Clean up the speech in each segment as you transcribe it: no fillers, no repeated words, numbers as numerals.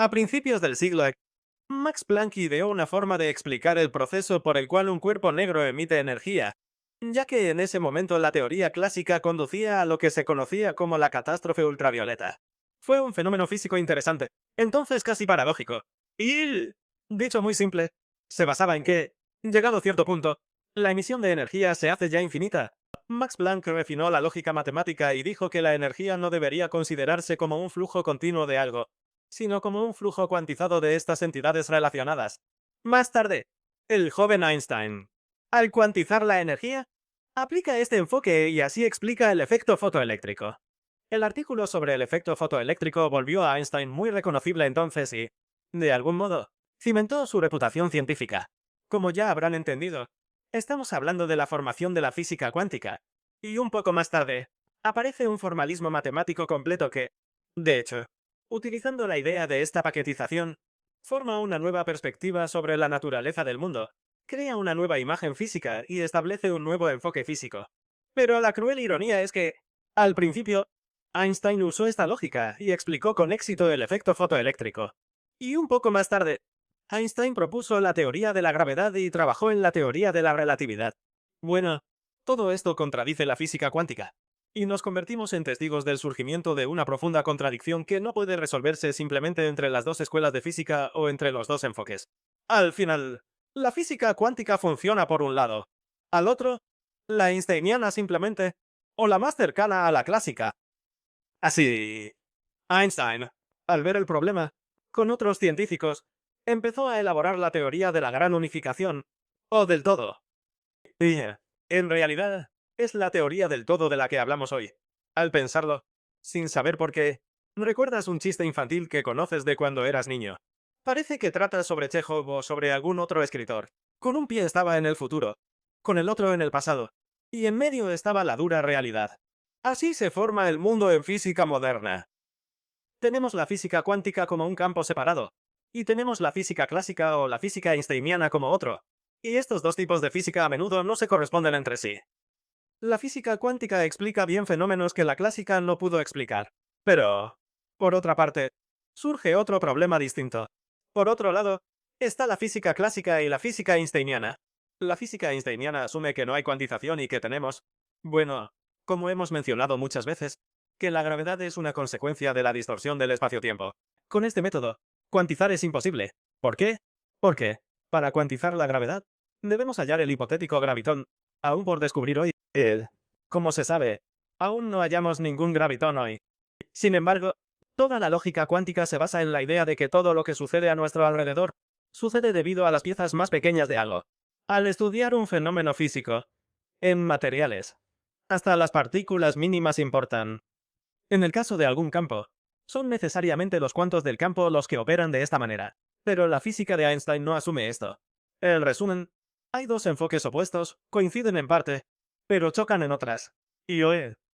A principios del siglo, Max Planck ideó una forma de explicar el proceso por el cual un cuerpo negro emite energía, ya que en ese momento la teoría clásica conducía a lo que se conocía como la catástrofe ultravioleta. Fue un fenómeno físico interesante, entonces casi paradójico. Y, dicho muy simple, se basaba en que, llegado cierto punto, la emisión de energía se hace ya infinita. Max Planck refinó la lógica matemática y dijo que la energía no debería considerarse como un flujo continuo de algo, sino como un flujo cuantizado de estas entidades relacionadas. Más tarde, el joven Einstein, al cuantizar la energía, aplica este enfoque y así explica el efecto fotoeléctrico. El artículo sobre el efecto fotoeléctrico volvió a Einstein muy reconocible entonces y, de algún modo, cimentó su reputación científica. Como ya habrán entendido, estamos hablando de la formación de la física cuántica, y un poco más tarde, aparece un formalismo matemático completo que, de hecho, utilizando la idea de esta paquetización, forma una nueva perspectiva sobre la naturaleza del mundo, crea una nueva imagen física y establece un nuevo enfoque físico. Pero la cruel ironía es que, al principio, Einstein usó esta lógica y explicó con éxito el efecto fotoeléctrico. Y un poco más tarde, Einstein propuso la teoría de la gravedad y trabajó en la teoría de la relatividad. Bueno, todo esto contradice la física cuántica. Y nos convertimos en testigos del surgimiento de una profunda contradicción que no puede resolverse simplemente entre las dos escuelas de física o entre los dos enfoques. Al final, la física cuántica funciona por un lado. Al otro, la einsteiniana simplemente, o la más cercana a la clásica. Así, Einstein, al ver el problema, con otros científicos, empezó a elaborar la teoría de la gran unificación, o del todo. Y, en realidad, es la teoría del todo de la que hablamos hoy. Al pensarlo, sin saber por qué, recuerdas un chiste infantil que conoces de cuando eras niño. Parece que trata sobre Chekhov o sobre algún otro escritor. Con un pie estaba en el futuro, con el otro en el pasado, y en medio estaba la dura realidad. Así se forma el mundo en física moderna. Tenemos la física cuántica como un campo separado, y tenemos la física clásica o la física einsteiniana como otro. Y estos dos tipos de física a menudo no se corresponden entre sí. La física cuántica explica bien fenómenos que la clásica no pudo explicar. Pero, por otra parte, surge otro problema distinto. Por otro lado, está la física clásica y la física einsteiniana. La física einsteiniana asume que no hay cuantización y que tenemos, bueno, como hemos mencionado muchas veces, que la gravedad es una consecuencia de la distorsión del espacio-tiempo. Con este método, cuantizar es imposible. ¿Por qué? Porque, para cuantizar la gravedad, debemos hallar el hipotético gravitón, aún por descubrir hoy. Como se sabe, aún no hallamos ningún gravitón hoy. Sin embargo, toda la lógica cuántica se basa en la idea de que todo lo que sucede a nuestro alrededor, sucede debido a las piezas más pequeñas de algo. Al estudiar un fenómeno físico, en materiales, hasta las partículas mínimas importan. En el caso de algún campo, son necesariamente los cuantos del campo los que operan de esta manera. Pero la física de Einstein no asume esto. En resumen, hay dos enfoques opuestos, coinciden en parte, pero chocan en otras. Y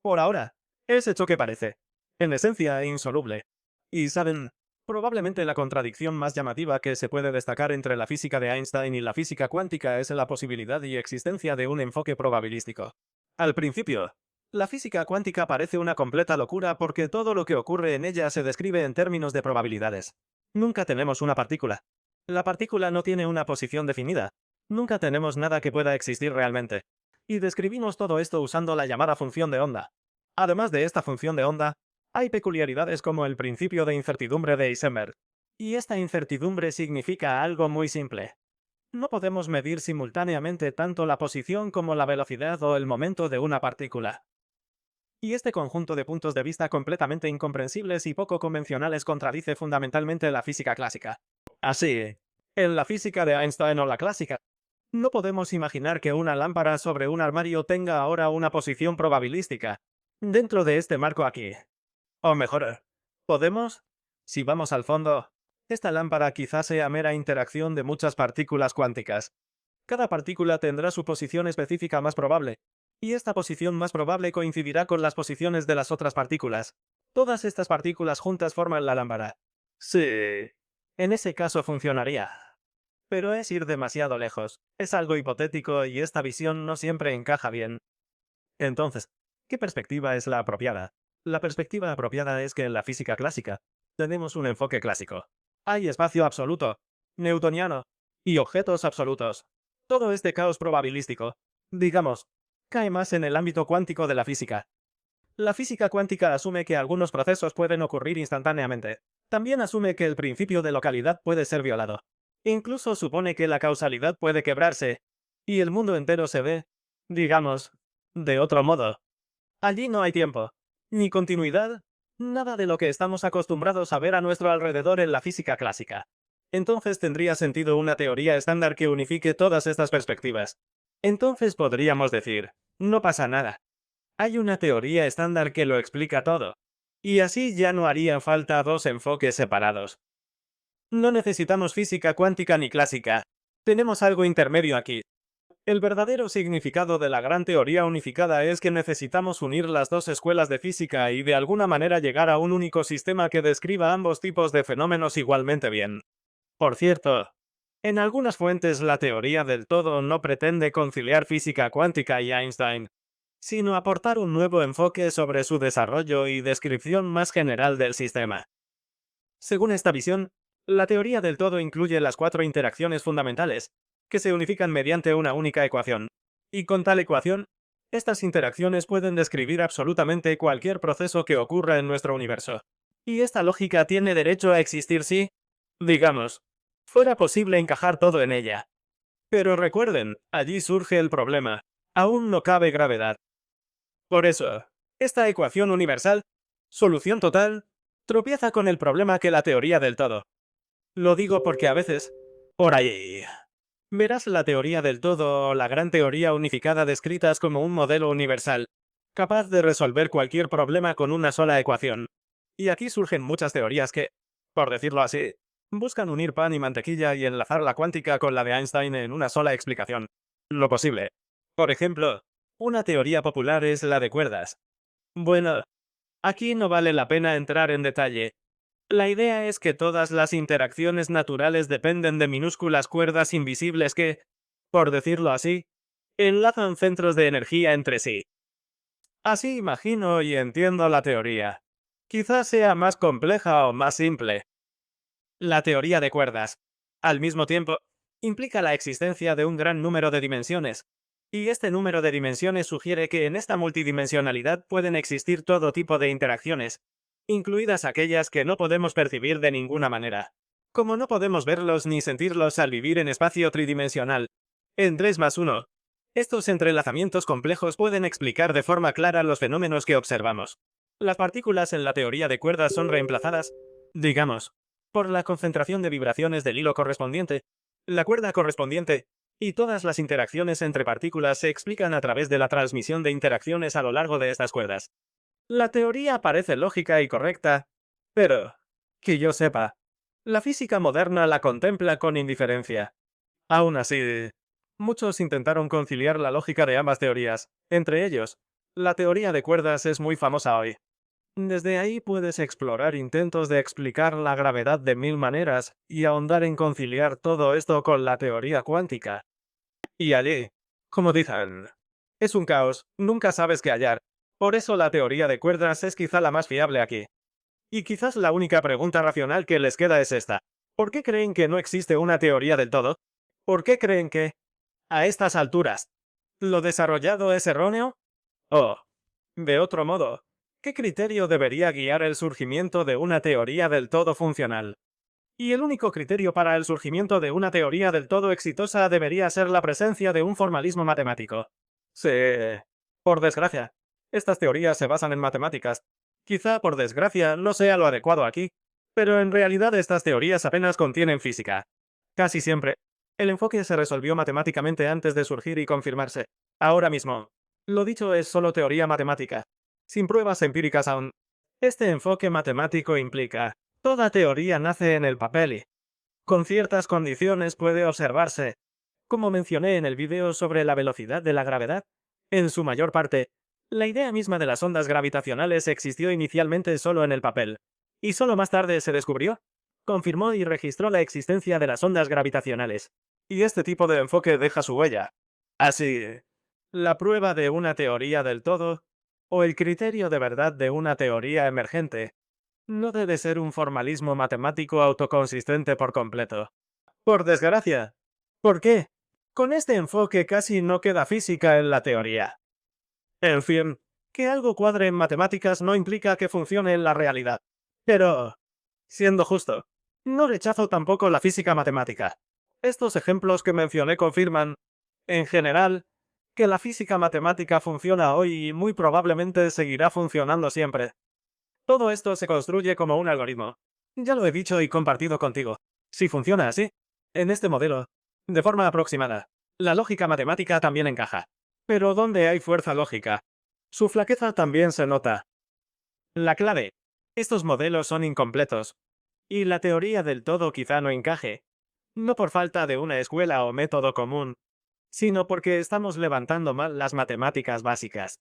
por ahora, ese choque parece, en esencia, insoluble. Y saben, probablemente la contradicción más llamativa que se puede destacar entre la física de Einstein y la física cuántica es la posibilidad y existencia de un enfoque probabilístico. Al principio, la física cuántica parece una completa locura porque todo lo que ocurre en ella se describe en términos de probabilidades. Nunca tenemos una partícula. La partícula no tiene una posición definida. Nunca tenemos nada que pueda existir realmente. Y describimos todo esto usando la llamada función de onda. Además de esta función de onda, hay peculiaridades como el principio de incertidumbre de Heisenberg. Y esta incertidumbre significa algo muy simple. No podemos medir simultáneamente tanto la posición como la velocidad o el momento de una partícula. Y este conjunto de puntos de vista completamente incomprensibles y poco convencionales contradice fundamentalmente la física clásica. Así, en la física de Einstein o la clásica, no podemos imaginar que una lámpara sobre un armario tenga ahora una posición probabilística, dentro de este marco aquí. O mejor, ¿podemos? Si vamos al fondo, esta lámpara quizás sea mera interacción de muchas partículas cuánticas. Cada partícula tendrá su posición específica más probable, y esta posición más probable coincidirá con las posiciones de las otras partículas. Todas estas partículas juntas forman la lámpara. Sí. En ese caso funcionaría. Pero es ir demasiado lejos, es algo hipotético y esta visión no siempre encaja bien. Entonces, ¿qué perspectiva es la apropiada? La perspectiva apropiada es que en la física clásica tenemos un enfoque clásico. Hay espacio absoluto, newtoniano, y objetos absolutos. Todo este caos probabilístico, digamos, cae más en el ámbito cuántico de la física. La física cuántica asume que algunos procesos pueden ocurrir instantáneamente. También asume que el principio de localidad puede ser violado. Incluso supone que la causalidad puede quebrarse, y el mundo entero se ve, digamos, de otro modo. Allí no hay tiempo, ni continuidad, nada de lo que estamos acostumbrados a ver a nuestro alrededor en la física clásica. Entonces tendría sentido una teoría estándar que unifique todas estas perspectivas. Entonces podríamos decir, no pasa nada. Hay una teoría estándar que lo explica todo. Y así ya no haría falta dos enfoques separados. No necesitamos física cuántica ni clásica. Tenemos algo intermedio aquí. El verdadero significado de la gran teoría unificada es que necesitamos unir las dos escuelas de física y de alguna manera llegar a un único sistema que describa ambos tipos de fenómenos igualmente bien. Por cierto, en algunas fuentes la teoría del todo no pretende conciliar física cuántica y Einstein, sino aportar un nuevo enfoque sobre su desarrollo y descripción más general del sistema. Según esta visión, la teoría del todo incluye las cuatro interacciones fundamentales, que se unifican mediante una única ecuación. Y con tal ecuación, estas interacciones pueden describir absolutamente cualquier proceso que ocurra en nuestro universo. Y esta lógica tiene derecho a existir si, digamos, fuera posible encajar todo en ella. Pero recuerden, allí surge el problema. Aún no cabe gravedad. Por eso, esta ecuación universal, solución total, tropieza con el problema que la teoría del todo. Lo digo porque a veces, por ahí, verás la teoría del todo o la gran teoría unificada descritas como un modelo universal, capaz de resolver cualquier problema con una sola ecuación. Y aquí surgen muchas teorías que, por decirlo así, buscan unir pan y mantequilla y enlazar la cuántica con la de Einstein en una sola explicación. Lo posible. Por ejemplo, una teoría popular es la de cuerdas. Bueno, aquí no vale la pena entrar en detalle. La idea es que todas las interacciones naturales dependen de minúsculas cuerdas invisibles que, por decirlo así, enlazan centros de energía entre sí. Así imagino y entiendo la teoría. Quizás sea más compleja o más simple. La teoría de cuerdas, al mismo tiempo, implica la existencia de un gran número de dimensiones, y este número de dimensiones sugiere que en esta multidimensionalidad pueden existir todo tipo de interacciones, incluidas aquellas que no podemos percibir de ninguna manera. Como no podemos verlos ni sentirlos al vivir en espacio tridimensional, en 3+1, estos entrelazamientos complejos pueden explicar de forma clara los fenómenos que observamos. Las partículas en la teoría de cuerdas son reemplazadas, digamos, por la concentración de vibraciones del hilo correspondiente, la cuerda correspondiente, y todas las interacciones entre partículas se explican a través de la transmisión de interacciones a lo largo de estas cuerdas. La teoría parece lógica y correcta, pero, que yo sepa, la física moderna la contempla con indiferencia. Aún así, muchos intentaron conciliar la lógica de ambas teorías. Entre ellos, la teoría de cuerdas es muy famosa hoy. Desde ahí puedes explorar intentos de explicar la gravedad de mil maneras y ahondar en conciliar todo esto con la teoría cuántica. Y allí, como dicen, es un caos, nunca sabes qué hallar. Por eso la teoría de cuerdas es quizá la más fiable aquí. Y quizás la única pregunta racional que les queda es esta. ¿Por qué creen que no existe una teoría del todo? ¿Por qué creen que, a estas alturas, lo desarrollado es erróneo? O, de otro modo, ¿qué criterio debería guiar el surgimiento de una teoría del todo funcional? Y el único criterio para el surgimiento de una teoría del todo exitosa debería ser la presencia de un formalismo matemático. Sí. Por desgracia, estas teorías se basan en matemáticas. Quizá por desgracia no sea lo adecuado aquí, pero en realidad estas teorías apenas contienen física. Casi siempre, el enfoque se resolvió matemáticamente antes de surgir y confirmarse. Ahora mismo, lo dicho es solo teoría matemática, sin pruebas empíricas aún. Este enfoque matemático implica, toda teoría nace en el papel y, con ciertas condiciones puede observarse. Como mencioné en el vídeo sobre la velocidad de la gravedad, en su mayor parte, la idea misma de las ondas gravitacionales existió inicialmente solo en el papel, y solo más tarde se descubrió, confirmó y registró la existencia de las ondas gravitacionales. Y este tipo de enfoque deja su huella. Así, la prueba de una teoría del todo, o el criterio de verdad de una teoría emergente, No debe ser un formalismo matemático autoconsistente por completo. Por desgracia. ¿Por qué? Con este enfoque casi no queda física en la teoría. En fin, que algo cuadre en matemáticas no implica que funcione en la realidad. Pero, siendo justo, no rechazo tampoco la física matemática. Estos ejemplos que mencioné confirman, en general, que la física matemática funciona hoy y muy probablemente seguirá funcionando siempre. Todo esto se construye como un algoritmo. Ya lo he dicho y compartido contigo. Si funciona así, en este modelo, de forma aproximada, la lógica matemática también encaja. Pero ¿dónde hay fuerza lógica? Su flaqueza también se nota. La clave. Estos modelos son incompletos. Y la teoría del todo quizá no encaje. No por falta de una escuela o método común, sino porque estamos levantando mal las matemáticas básicas.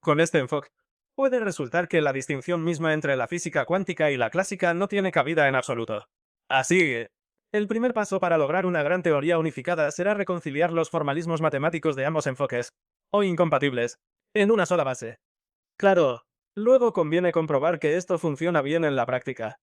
Con este enfoque, puede resultar que la distinción misma entre la física cuántica y la clásica no tiene cabida en absoluto. Así, el primer paso para lograr una gran teoría unificada será reconciliar los formalismos matemáticos de ambos enfoques, o incompatibles, en una sola base. Claro, luego conviene comprobar que esto funciona bien en la práctica.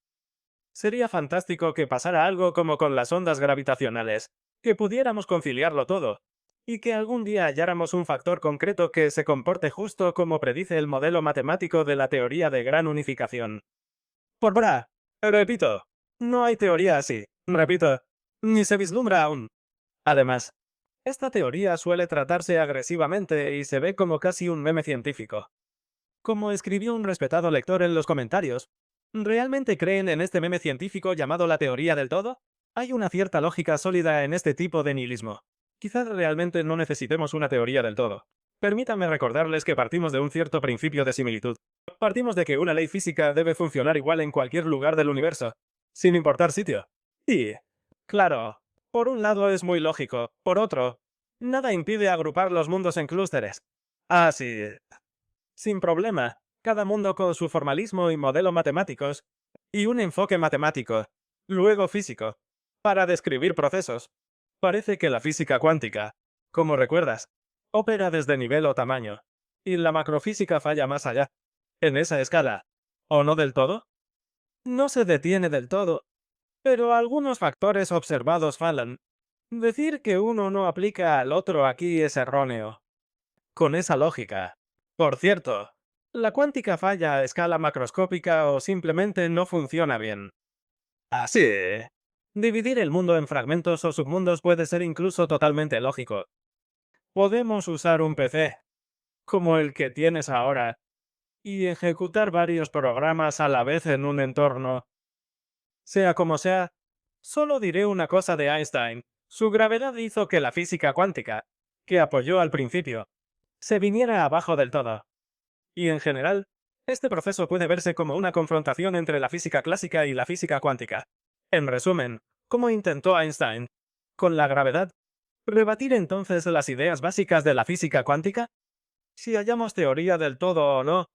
Sería fantástico que pasara algo como con las ondas gravitacionales, que pudiéramos conciliarlo todo, y que algún día halláramos un factor concreto que se comporte justo como predice el modelo matemático de la teoría de gran unificación. Por bra, repito, no hay teoría así, repito, ni se vislumbra aún. Además, esta teoría suele tratarse agresivamente y se ve como casi un meme científico. Como escribió un respetado lector en los comentarios, ¿realmente creen en este meme científico llamado la teoría del todo? Hay una cierta lógica sólida en este tipo de nihilismo. Quizás realmente no necesitemos una teoría del todo. Permítanme recordarles que partimos de un cierto principio de similitud. Partimos de que una ley física debe funcionar igual en cualquier lugar del universo, sin importar sitio. Y, claro, por un lado es muy lógico, por otro, nada impide agrupar los mundos en clústeres. Así, sin problema, cada mundo con su formalismo y modelo matemáticos, y un enfoque matemático, luego físico, para describir procesos. Parece que la física cuántica, como recuerdas, opera desde nivel o tamaño, y la macrofísica falla más allá, en esa escala. ¿O no del todo? No se detiene del todo, pero algunos factores observados fallan. Decir que uno no aplica al otro aquí es erróneo. Con esa lógica. Por cierto, la cuántica falla a escala macroscópica o simplemente no funciona bien. Así. Dividir el mundo en fragmentos o submundos puede ser incluso totalmente lógico. Podemos usar un PC, como el que tienes ahora, y ejecutar varios programas a la vez en un entorno. Sea como sea, solo diré una cosa de Einstein. Su gravedad hizo que la física cuántica, que apoyó al principio, se viniera abajo del todo. Y en general, este proceso puede verse como una confrontación entre la física clásica y la física cuántica. En resumen, ¿cómo intentó Einstein, con la gravedad, rebatir entonces las ideas básicas de la física cuántica? Si hallamos teoría del todo o no,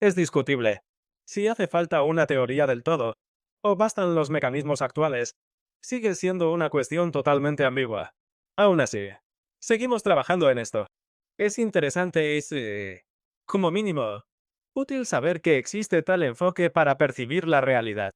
es discutible. Si hace falta una teoría del todo, o bastan los mecanismos actuales, sigue siendo una cuestión totalmente ambigua. Aún así, seguimos trabajando en esto. Es interesante y, como mínimo, útil saber que existe tal enfoque para percibir la realidad.